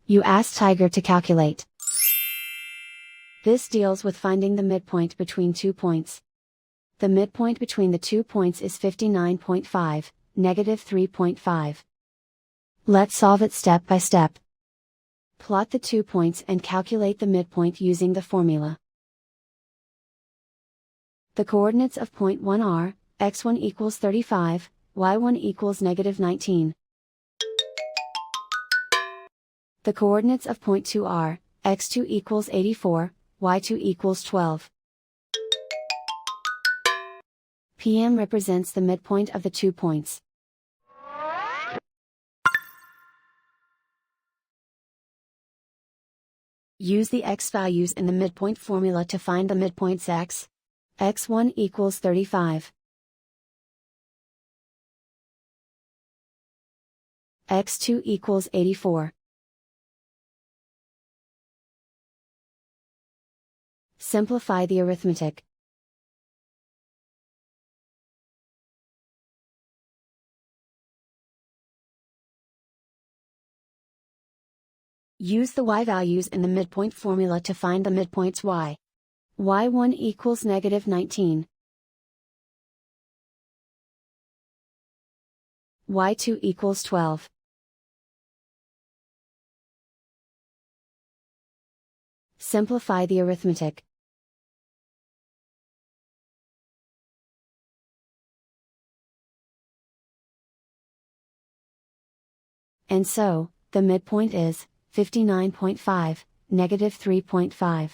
You ask Tiger to calculate. This deals with finding the midpoint between 2 points. The midpoint between the 2 points is 59.5, negative 3.5. Let's solve it step by step. Plot the 2 points and calculate the midpoint using the formula. The coordinates of point 1 are, x1 equals 35, y1 equals negative 19. The coordinates of point 2 are, x2 equals 84, y2 equals 12. PM represents the midpoint of the 2 points. Use the x values in the midpoint formula to find the midpoints x. x1 equals 35. x2 equals 84. Simplify the arithmetic. Use the y values in the midpoint formula to find the midpoints y. y1 equals negative 19. y2 equals 12. Simplify the arithmetic. And so, the midpoint is 59.5, negative 3.5.